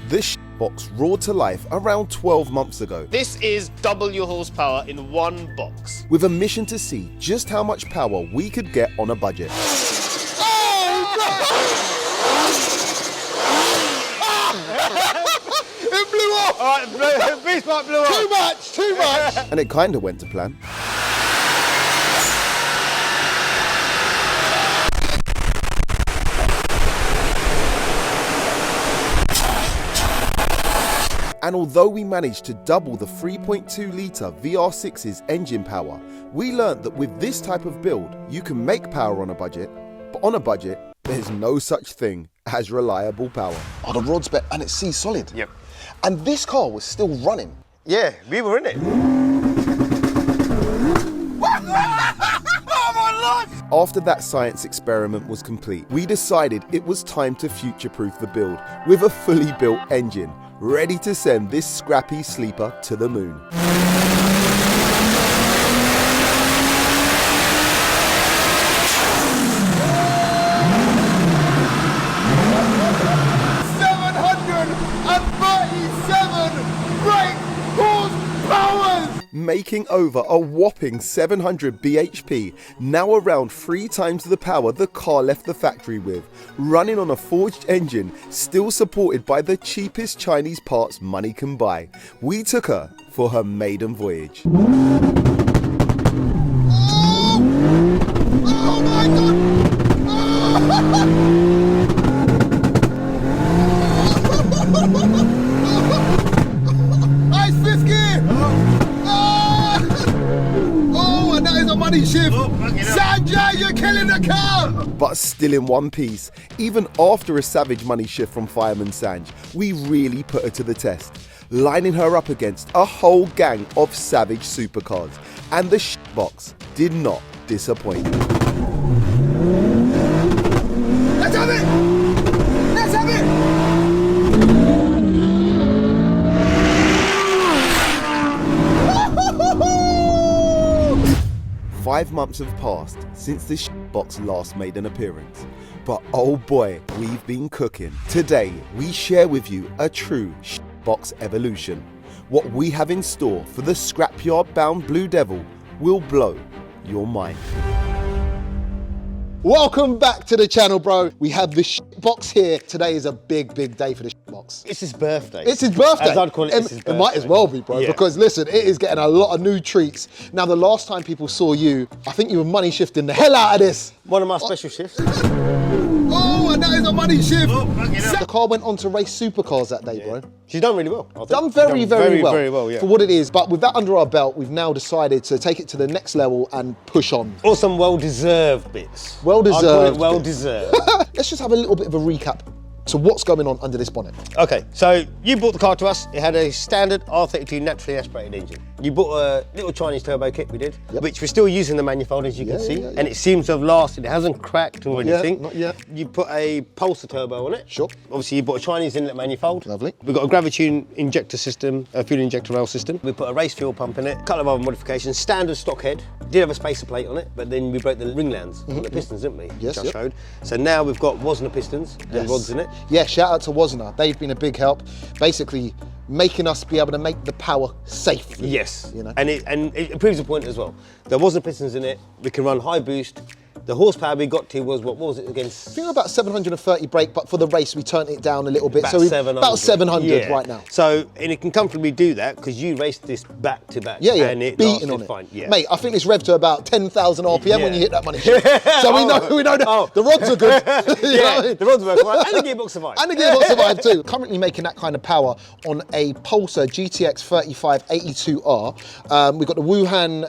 This box roared to life around 12 months ago. This is W horsepower in one box. With a mission to see just how much power we could get on a budget. It blew off! Alright, beast pipe blew off. Too much! And it kinda went to plan. And although we managed to double the 3.2 litre VR6's engine power, we learnt that with this type of build, you can make power on a budget, but on a budget, there's no such thing as reliable power. Oh, the rod's better, and it's C-solid. Yep. And this car was still running. Yeah, we were in it. After that science experiment was complete, we decided it was time to future-proof the build with a fully built engine, ready to send this scrappy sleeper to the moon. Making over a whopping 700 bhp, now around 3 times the power the car left the factory with, running on a forged engine, still supported by the cheapest Chinese parts money can buy. We took her for her maiden voyage. Oh my God! Ice fifth gear! Oh, and that is a money shift! Sanjay, you're killing the car! But still in one piece, even after a savage money shift from Fireman Sanj, we really put her to the test, lining her up against a whole gang of savage supercars, and the box did not disappoint. Let's have it! Let's have it! 5 months have passed since this box last made an appearance, but oh boy, we've been cooking. Today, we share with you a true box evolution. What we have in store for the scrapyard bound Blue Devil will blow your mind. Welcome back to the channel, bro. We have the box here. Today is a big, big day for the box. It's his birthday. It's his birthday. As I'd call it, it's his birthday. It might as well be, bro, Yeah. because listen, it is getting a lot of new treats. Now, the last time people saw you, I think you were money shifting the hell out of this. One of my special shifts. Oh, and that is a money shift. Oh, The car went on to race supercars that day, bro. She's done really well. I think. Done very, very well. Very well, yeah. For what it is, but with that under our belt, we've now decided to take it to the next level and push on. Or some well-deserved bits. Well-deserved I'd call it bits. well-deserved. Let's just have a little bit of a recap to what's going on under this bonnet. Okay, so you bought the car to us. It had a standard R32 naturally aspirated engine. You bought a little Chinese turbo kit, we did, which we're still using the manifold, as you can see, and it seems to have lasted. It hasn't cracked or anything. Not yet. You put a Pulsar turbo on it. Sure. Obviously, you bought a Chinese inlet manifold. Lovely. We've got a GRAVITUNED injector system, a fuel injector rail system. We put a race fuel pump in it, a couple of other modifications, standard stock head. Did have a spacer plate on it, but then we broke the ringlands on the pistons, didn't we? Yes, Which I showed. So now we've got WOSSNER pistons and rods in it. Yeah, shout out to WOSSNER. They've been a big help, basically making us be able to make the power safe. Yes, you know? and it proves the point as well. There wasn't pistons in it. We can run high boost. The horsepower we got to was, what was it against? I think about 730 brake, but for the race we turned it down a little bit. About 700. About 700 yeah. right now. So, and it can comfortably do that because you raced this back to back. Yeah, and it beating lasted on it. fine. Yeah. Mate, I think it's revved to about 10,000 RPM when you hit that money shift. So we know that the rods are good. Yeah, the rods work fine, and the gearbox survived. And the gearbox survived too. Currently making that kind of power on a Pulsar GTX 3582R. We've got the Wuhan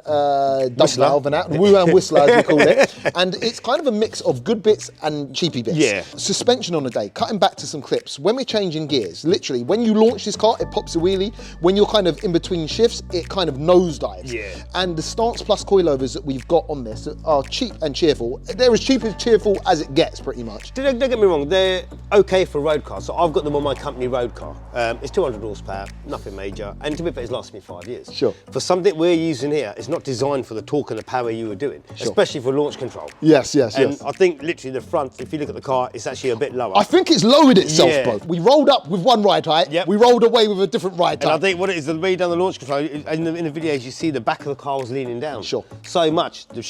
dub valve and that, Wuhan Whistler as we call it. And it's kind of a mix of good bits and cheapy bits. Yeah. Suspension on the day, cutting back to some clips. When we're changing gears, literally, when you launch this car, it pops a wheelie. When you're kind of in between shifts, it kind of nosedives. Yeah. And the Stance Plus coilovers that we've got on this are cheap and cheerful. They're as cheap and cheerful as it gets, pretty much. Don't get me wrong, they're okay for road cars. So I've got them on my company road car. It's 200 horsepower, nothing major. And to be fair, it's lasted me 5 years. Sure. For something we're using here, it's not designed for the torque and the power you were doing, especially for launch control. Yes, yes, and yes. I think literally the front, if you look at the car, it's actually a bit lower. I think it's lowered itself, Yeah. bro. We rolled up with one ride height, Yep. we rolled away with a different ride And I height. think what it is, the way down the launch control, in the videos you see the back of the car was leaning down. Sure. So much, the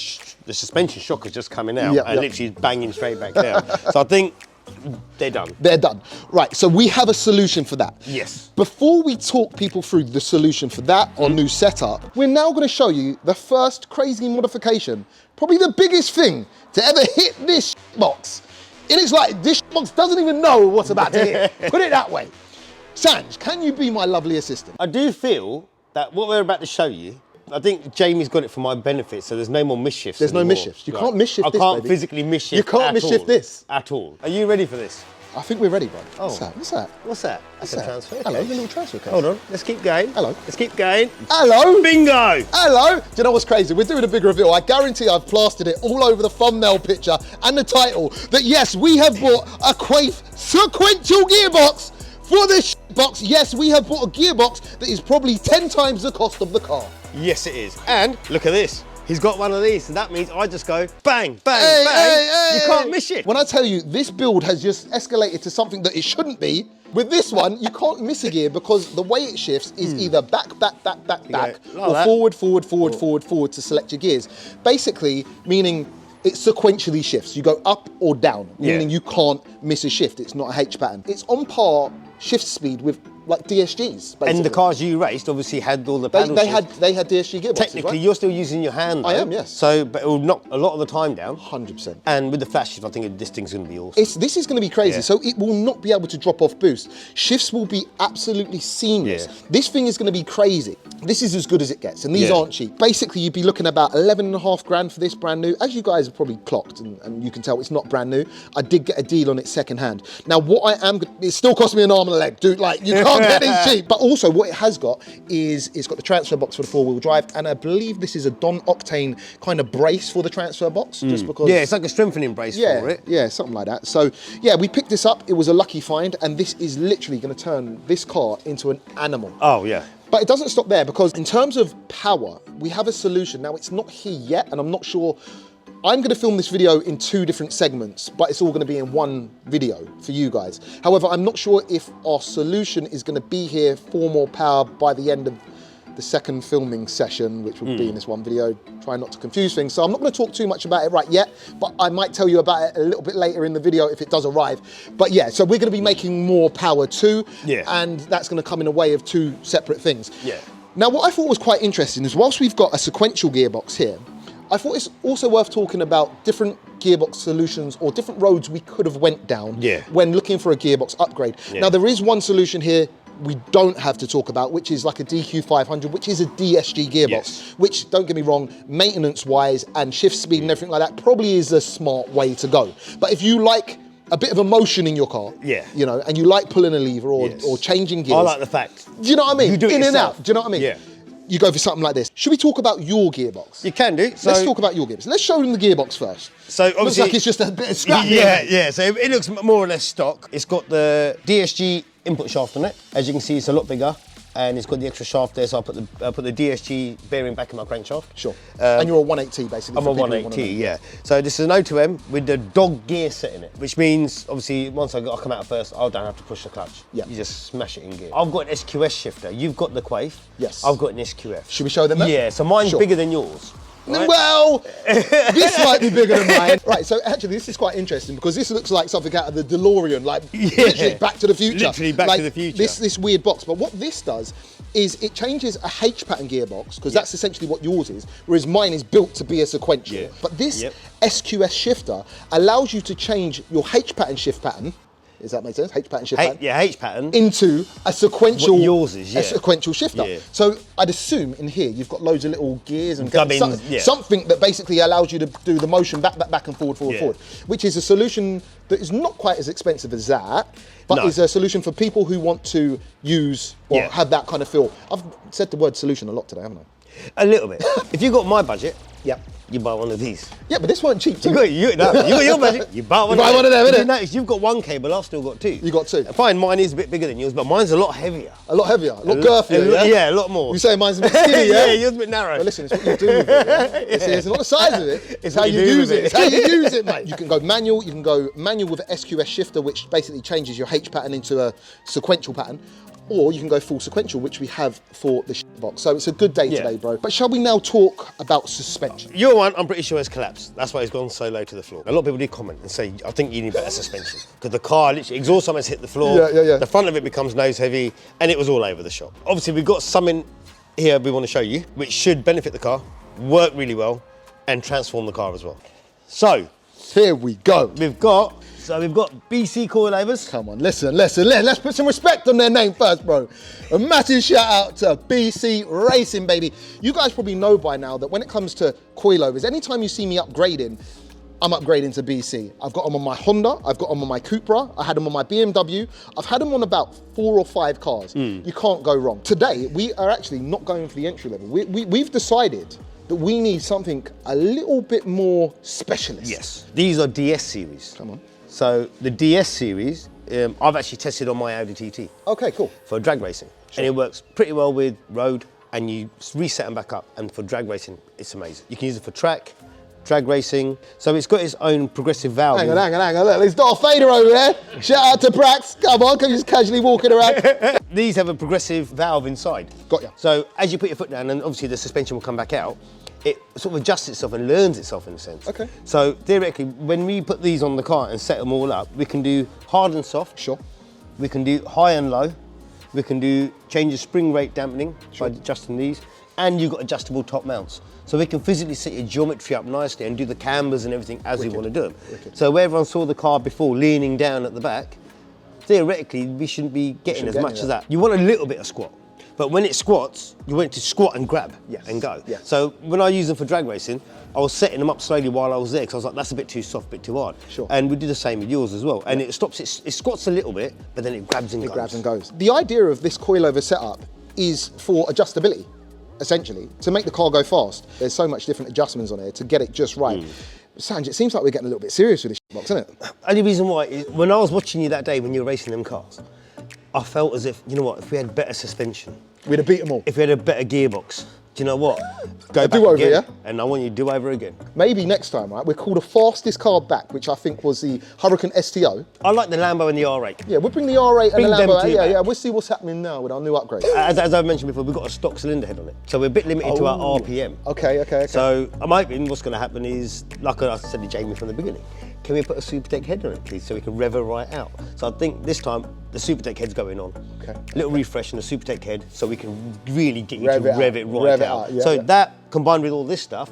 suspension shock is just coming out Yep, and yep. literally banging straight back down. So I think they're done. They're done. Right, so we have a solution for that. Yes. Before we talk people through the solution for that or new setup, we're now going to show you the first crazy modification, probably the biggest thing to ever hit this box. And it's like, this box doesn't even know what's about to hit. Put it that way. Sanj, can you be my lovely assistant? I do feel that what we're about to show you, I think Jamie's got it for my benefit, so there's no more misshifts. There's no anymore. misshifts. You can't mischief this, I can't baby. physically mischief. You can't mischief this. At all. Are you ready for this? I think we're ready, bro. Oh. What's that? What's that? What's that? That's a that? transfer. Hello, case. a little transfer case. Hold on, let's keep going. Hello. Let's keep going. Hello. Bingo! Hello! Do you know what's crazy? We're doing a big reveal. I guarantee I've plastered it all over the thumbnail picture and the title that yes, we have bought a Quaife sequential gearbox for this box. Yes, we have bought a gearbox that is probably 10 times the cost of the car. Yes, it is. And look at this. He's got one of these, so that means I just go bang, bang, Hey, bang. hey, You hey. can't miss it. When I tell you this build has just escalated to something that it shouldn't be, with this one, you can't miss a gear because the way it shifts is either back, or like that. forward, forward to select your gears. Basically, meaning it sequentially shifts. You go up or down, meaning you can't miss a shift. It's not a H pattern. It's on par shift speed with like DSGs, basically. And the cars you raced obviously had all the paddle they shifts. had DSG gearboxes, Technically, right? you're still using your hand. I though. am, yes. So, but it will knock a lot of the time down. 100%. And with the flash shift, I think this thing's going to be awesome. This is going to be crazy. Yeah. So it will not be able to drop off boost. Shifts will be absolutely seamless. Yeah. This thing is going to be crazy. This is as good as it gets, and these Yeah. aren't cheap. Basically, you'd be looking about 11.5 grand for this brand new. As you guys have probably clocked, and you can tell it's not brand new. I did get a deal on it second hand. Now, what I am, it still cost me an arm and a leg, dude. Like, you can't get these cheap. But also, what it has got is it's got the transfer box for the four-wheel drive, and I believe this is a Don Octane kind of brace for the transfer box, just because. Yeah, it's like a strengthening brace for it. Yeah, something like that. So yeah, we picked this up. It was a lucky find, and this is literally going to turn this car into an animal. Oh, yeah. But it doesn't stop there, because in terms of power, we have a solution. Now, it's not here yet, and I'm not sure. I'm going to film this video in 2 different segments, but it's all going to be in one video for you guys. However, I'm not sure if our solution is going to be here for more power by the end of the second filming session, which will be in this one video. Try not to confuse things. So I'm not going to talk too much about it right yet, but I might tell you about it a little bit later in the video if it does arrive. But yeah, so we're going to be making more power too, and that's going to come in a way of 2 separate things. Yeah. Now, what I thought was quite interesting is whilst we've got a sequential gearbox here, I thought it's also worth talking about different gearbox solutions or different roads we could have went down when looking for a gearbox upgrade. Now, there is one solution here we don't have to talk about, which is like a DQ500, which is a DSG gearbox, which, don't get me wrong, maintenance-wise and shift speed and everything like that probably is a smart way to go. But if you like a bit of emotion in your car, you know, and you like pulling a lever or changing gears. I like the fact. Do you know what I mean? You do it in yourself. and out, do you know what I mean? Yeah. You go for something like this. Should we talk about your gearbox? You can do. So Let's talk about your gearbox. Let's show them the gearbox first. So obviously, looks like it's just a bit of scrap. Yeah. So it looks more or less stock. It's got the DSG input shaft on it. As you can see, it's a lot bigger, and it's got the extra shaft there. So I put the DSG bearing back in my crankshaft. Sure. And you're a 180 basically. I'm a 180, yeah. So this is an O2M with the dog gear set in it, which means obviously once I come out first, I don't have to push the clutch. Yeah. You just smash it in gear. I've got an SQS shifter. You've got the Quaife. Yes. I've got an SQF. Should we show them that? Yeah. So mine's bigger than yours. Right? Well, this might be bigger than mine. Right, so actually this is quite interesting because this looks like something out of the DeLorean, like literally Back to the Future. Literally Back to the Future. This weird box. But what this does is it changes a H pattern gearbox, because that's essentially what yours is, whereas mine is built to be a sequential. Yeah. But this SQS shifter allows you to change your H pattern shift pattern. Does that make sense? H pattern shift pattern. Yeah, H pattern. Into a sequential. What yours is, a sequential shifter. Yeah. So I'd assume in here you've got loads of little gears and Gubbins, something that basically allows you to do the motion back and forward, which is a solution that is not quite as expensive as that, but is a solution for people who want to use or have that kind of feel. I've said the word solution a lot today, haven't I? A little bit. If you've got my budget, Yep. You buy one of these. Yeah, but this weren't cheap too. You got your budget. You buy one. Buy one of them, innit? You notice you've got one cable. I've still got two. You got two. Fine, mine is a bit bigger than yours, but mine's a lot heavier. A lot heavier, a lot girthier. Yeah, a lot more. You say mine's a bit skinny, yeah? Yeah, yours a bit narrow. But listen, it's what you do with it. Yeah? It's not the size of it. It's how you use it. It's how you use it, mate. You can go manual. You can go manual with an SQS shifter, which basically changes your H pattern into a sequential pattern. Or you can go full sequential, which we have for the box. So it's a good day today, bro. But shall we now talk about suspension? Your one, I'm pretty sure has collapsed. That's why it's gone so low to the floor. A lot of people do comment and say, I think you need better suspension. Because the car, literally, exhaust almost hit the floor. Yeah. The front of it becomes nose heavy, and it was all over the shop. Obviously, we've got something here we want to show you, which should benefit the car, work really well, and transform the car as well. So, here we go. We've got BC Coilovers. Come on, listen. Let's put some respect on their name first, bro. A massive shout out to BC Racing, baby. You guys probably know by now that when it comes to coilovers, anytime you see me upgrading, I'm upgrading to BC. I've got them on my Honda, I've got them on my Cupra, I had them on my BMW, I've had them on about 4 or 5 cars. You can't go wrong. Today, we are actually not going for the entry level. We've decided that we need something a little bit more specialist. Yes. These are DS series. Come on. So the DS series, I've actually tested on my Audi TT. Okay, cool. For drag racing. Sure. And it works pretty well with road, and you reset them back up, and for drag racing, it's amazing. You can use it for track, drag racing. So it's got its own progressive valve. Hang on. Look, there's Darth Vader over there. Shout out to Brax. Come on, come just casually walking around. These have a progressive valve inside. Got ya. So as you put your foot down, and obviously the suspension will come back out, it sort of adjusts itself and learns itself in a sense. Okay. So theoretically, when we put these on the car and set them all up, we can do hard and soft. Sure. We can do high and low. We can do change the spring rate dampening by adjusting these. And you've got adjustable top mounts. So we can physically set your geometry up nicely and do the cambers and everything as we want to do them. So where everyone saw the car before leaning down at the back, theoretically, we shouldn't be getting as much as that. You want a little bit of squat. But when it squats, you want it to squat and grab and go. Yes. So when I use them for drag racing, I was setting them up slowly while I was there because I was like, that's a bit too soft, a bit too hard. Sure. And we do the same with yours as well. And it stops, it squats a little bit, but then it grabs and goes. It grabs and goes. The idea of this coilover setup is for adjustability, essentially, to make the car go fast. There's so much different adjustments on here to get it just right. Sanj, it seems like we're getting a little bit serious with this box, isn't it? Only reason why is when I was watching you that day when you were racing them cars, I felt as if, you know what, if we had better suspension, we'd have beat them all. if we had a better gearbox, do you know what? Go back do-over, again, yeah? and I want you to do over again. Maybe next time, right? We'll call the fastest car back, which I think was the Hurricane STO. I like the Lambo and the R8. Yeah, we'll bring the R8 Bring and the them Lambo. two back. Yeah, we'll see what's happening now with our new upgrade. As I mentioned before, we've got a stock cylinder head on it, so we're a bit limited to our RPM. Okay. So I'm hoping what's going to happen is, like I said to Jamie from the beginning, can we put a Supertech head on it, please, so we can rev her right out? So I think this time the Supertech head's going on. Okay. A little refresh on the Supertech head, so we can really get you Rev to it rev out. it right Rev it out. out, yeah, So yeah. that combined with all this stuff,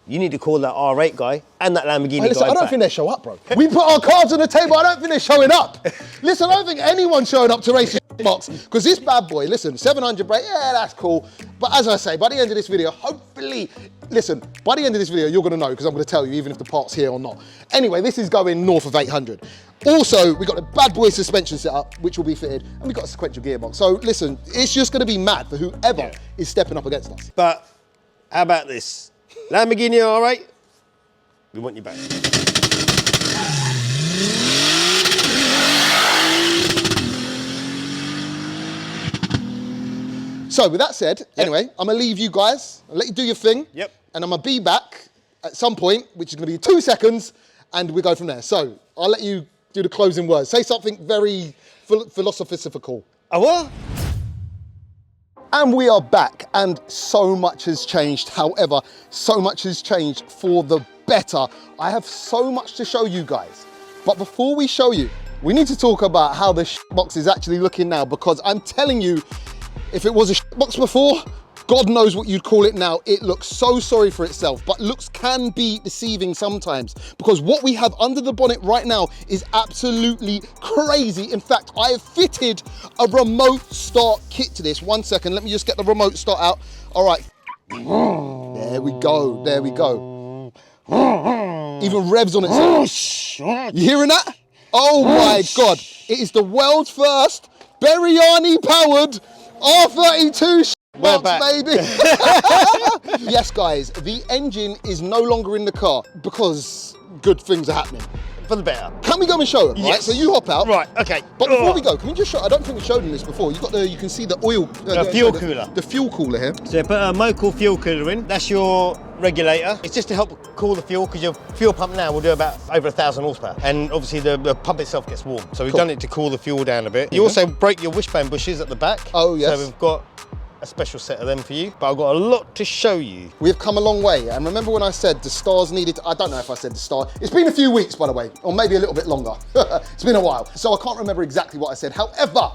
you need to call that R8 guy and that Lamborghini Hey, listen, guy I don't back. think they show up, bro. We put our cards on the table, I don't think they're showing up. Listen, I don't think anyone's showing up to race this box, because this bad boy, listen, 700 brake, yeah, that's cool. But as I say, by the end of this video, hopefully, listen, by the end of this video, you're gonna know, because I'm gonna tell you, even if the part's here or not. Anyway, this is going north of 800. Also, we got the bad boy suspension set up, which will be fitted, and we got a sequential gearbox. So listen, it's just gonna be mad for whoever is stepping up against us. But how about this? Lamborghini R8, we want you back. So with that said, anyway, I'm gonna leave you guys, I'll let you do your thing. Yep. And I'm gonna be back at some point, which is gonna be 2 seconds, and we go from there. So I'll let you do the closing words. Say something very philosophical. Oh, what? And we are back, and so much has changed. However, so much has changed for the better. I have so much to show you guys. But before we show you, we need to talk about how the box is actually looking now, because I'm telling you, if it was a box before, God knows what you'd call it now. It looks so sorry for itself, but looks can be deceiving sometimes, because what we have under the bonnet right now is absolutely crazy. In fact, I have fitted a remote start kit to this. 1 second, let me just get the remote start out. All right, there we go, there we go. Even revs on itself. You hearing that? Oh my God, it is the world's first Biryani powered R32 We're Box, back. baby. Yes, guys, the engine is no longer in the car because good things are happening. For the better. Can we go and show them? Right, Yes. so you hop out. Right, okay. But before we go, can we just show? I don't think we've showed them this before. You got the, you can see the oil, fuel cooler. The fuel cooler here. So you put a Mocal fuel cooler in. That's your regulator. It's just to help cool the fuel because your fuel pump now will do about over 1,000 horsepower. And obviously the pump itself gets warm. So we've done it to cool the fuel down a bit. You also break your wishbone bushes at the back. Oh, yes. So we've got a special set of them for you, but I've got a lot to show you. We've come a long way, and remember when I said the stars needed, I don't know if I said the star, it's been a few weeks by the way, or maybe a little bit longer. It's been a while, so I can't remember exactly what I said. However,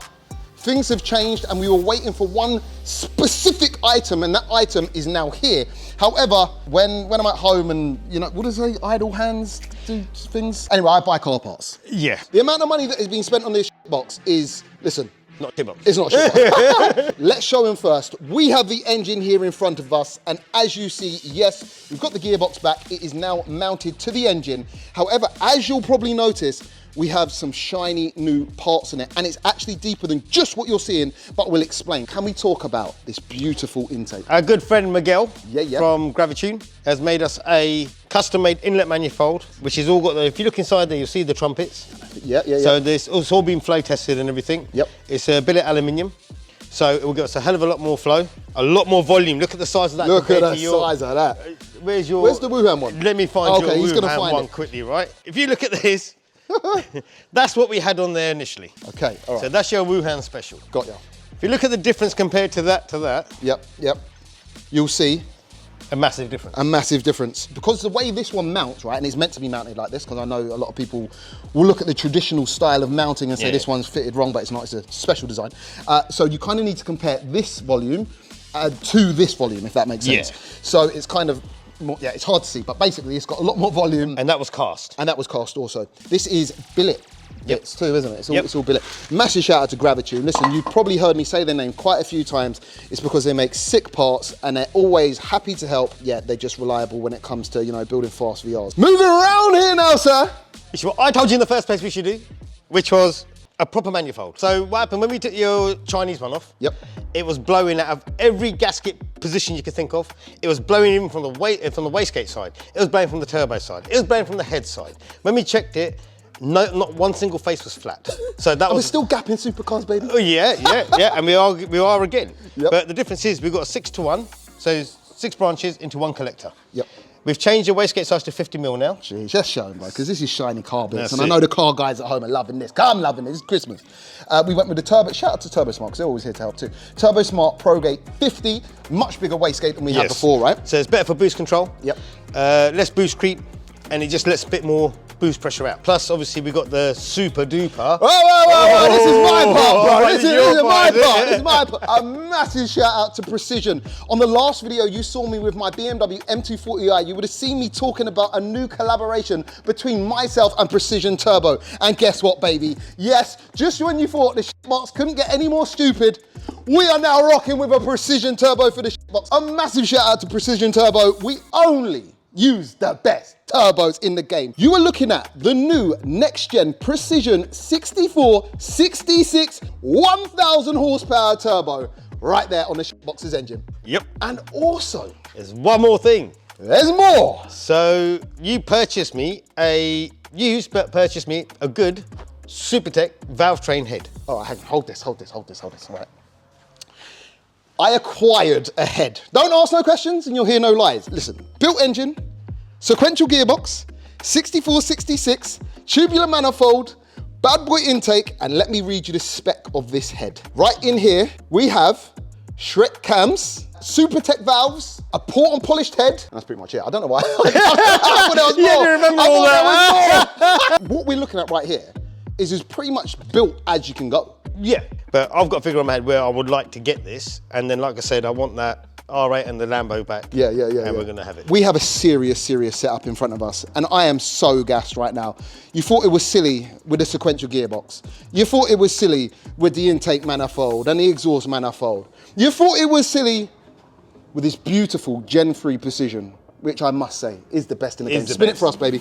things have changed and we were waiting for one specific item, and that item is now here. However, when I'm at home and, you know, what does it say, idle hands do things? Anyway, I buy car parts. Yeah. The amount of money that is being spent on this box is, listen, Not too much. it's not shit. Let's show them first. We have the engine here in front of us, and as you see, yes, we've got the gearbox back. It is now mounted to the engine. However, as you'll probably notice, we have some shiny new parts in it, and it's actually deeper than just what you're seeing, but we'll explain. Can we talk about this beautiful intake? Our good friend Miguel from GRAVITUNED has made us a custom-made inlet manifold, which has all got the, if you look inside there, you'll see the trumpets. Yeah. So it's all been flow tested and everything. Yep. It's a billet aluminium. So it will give us a hell of a lot more flow, a lot more volume. Look at the size of that. Look at the compared to size of that. Where's your? Where's the Wuhan one? Let me find Okay, your he's gonna Wuhan find one it. quickly, right? If you look at this, that's what we had on there initially. Okay, all right. So that's your Wuhan special. Got ya. If you look at the difference compared to that, Yep. You'll see a massive difference. a massive difference. Because the way this one mounts, right, and it's meant to be mounted like this, because I know a lot of people will look at the traditional style of mounting and say this one's fitted wrong, but it's not, it's a special design. So you kind of need to compare this volume to this volume, if that makes sense. Yeah. So it's kind of, more, it's hard to see, but basically it's got a lot more volume. And that was cast. And that was cast also. This is billet. Yep. It's too, isn't it? It's all billet. Massive shout out to GRAVITUNED. Listen, you've probably heard me say their name quite a few times. It's because they make sick parts and they're always happy to help. Yeah, they're just reliable when it comes to, you know, building fast VRs. Moving around here now, sir. Which is what I told you in the first place we should do, which was a proper manifold. So what happened when we took your Chinese one off? Yep. It was blowing out of every gasket position you could think of. It was blowing even from the wastegate side. It was blowing from the turbo side. It was blowing from the head side. When we checked it, no, not one single face was flat. So that We're was still gapping supercars, baby. Oh yeah, and we are again. Yep. But the difference is we've got a 6-to-1, so 6 branches into 1 collector. Yep. We've changed your wastegate size to 50mm now. Jeez, just show them, because this is shiny car bits, That's and I it. know the car guys at home are loving this. I'm loving this. It's Christmas. We went with the Turbo. Shout out to Turbo Smart, because they're always here to help too. Turbo Smart ProGate 50, much bigger wastegate than we had before, right? So it's better for boost control. Yep. Less boost creep, and it just lets a bit more boost pressure out. Plus, obviously, we got the super duper. Whoa, this is my part, bro. Oh, This your is my part, is part. it? This is my part. A massive shout out to Precision. On the last video, you saw me with my BMW M240i. You would have seen me talking about a new collaboration between myself and Precision Turbo. And guess what, baby? Yes, just when you thought the box couldn't get any more stupid, we are now rocking with a Precision Turbo for the box. A massive shout out to Precision Turbo. We only use the best turbos in the game. You are looking at the new next-gen Precision 6466 1000 horsepower turbo right there on the box's engine. Yep. And also, There's one more thing. there's more. So you purchased me a good Supertech valve train head. Oh, hang on, hold this. Right. I acquired a head. Don't ask no questions and you'll hear no lies. Listen, built engine, sequential gearbox, 6466, tubular manifold, bad boy intake, and let me read you the spec of this head. Right in here, we have Shrek cams, Supertech valves, a port and polished head. That's pretty much it. I don't know why. I thought there was more. You remember all that? What we're looking at right here is pretty much built as you can go. Yeah, but I've got a figure on my head where I would like to get this, and then like I said, I want that R8 and the Lambo back. Yeah. And we're gonna have it. We have a serious setup in front of us, and I am so gassed right now. You thought it was silly with the sequential gearbox. You thought it was silly with the intake manifold and the exhaust manifold. You thought it was silly with this beautiful Gen 3 Precision, which I must say is the best in the game. Spin it for us, baby.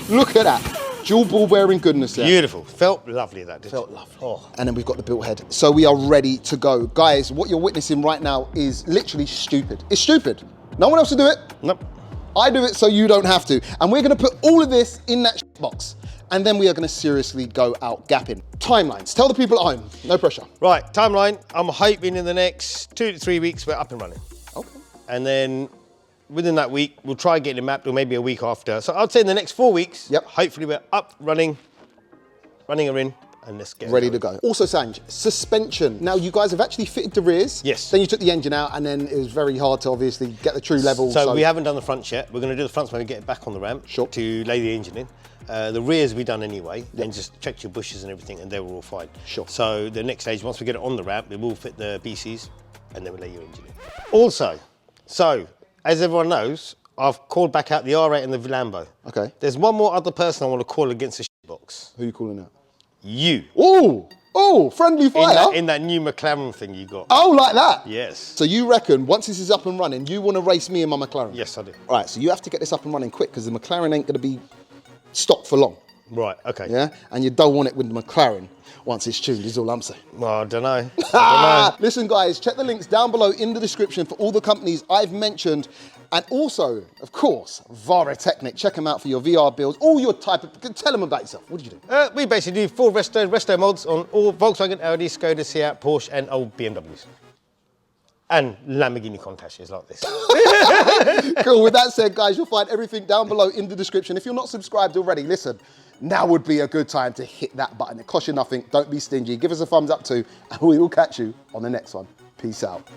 Look at that. Dual ball bearing goodness there. Beautiful. Felt lovely, that did. Felt lovely. Oh. And then we've got the built head. So we are ready to go. Guys, what you're witnessing right now is literally stupid. It's stupid. No one else will do it. Nope. I do it so you don't have to. And we're gonna put all of this in that box. And then we are gonna seriously go out gapping. Timelines, tell the people at home, no pressure. Right, timeline. I'm hoping in the next 2 to 3 weeks we're up and running. Okay. And then within that week, we'll try and get it mapped, or maybe a week after. So I'd say in the next 4 weeks, Yep. hopefully we're up, running her in, and let's get Ready to go. Also, Sanj, suspension. Now, you guys have actually fitted the rears. Yes. Then you took the engine out, and then it was very hard to obviously get the true level. So we haven't done the fronts yet. We're going to do the fronts when we get it back on the ramp Sure. to lay the engine in. The rears we done anyway, and just checked your bushes and everything, and they were all fine. Sure. So the next stage, once we get it on the ramp, we will fit the BCs, and then we'll lay your engine in. Also, so as everyone knows, I've called back out the R8 and the Lambo. Okay. There's one more other person I want to call against the box. Who are you calling out? You. Oh, friendly fire. In that new McLaren thing you got. Oh, like that? Yes. So you reckon once this is up and running, you want to race me and my McLaren? Yes, I do. All right, so you have to get this up and running quick because the McLaren ain't going to be stopped for long. Right, okay. Yeah? And you don't want it with the McLaren once it's tuned, is all I'm saying. Well, I don't know. Listen, guys, check the links down below in the description for all the companies I've mentioned. And also, of course, VARATECNIK. Check them out for your VR builds, all your type of... Tell them about yourself. What do you do? We basically do full resto mods on all Volkswagen, Audi, Skoda, Seat, Porsche, and old BMWs. And Lamborghini Countachs like this. Cool. With that said, guys, you'll find everything down below in the description. If you're not subscribed already, listen, now would be a good time to hit that button. It costs you nothing. Don't be stingy. Give us a thumbs up too, and we will catch you on the next one. Peace out.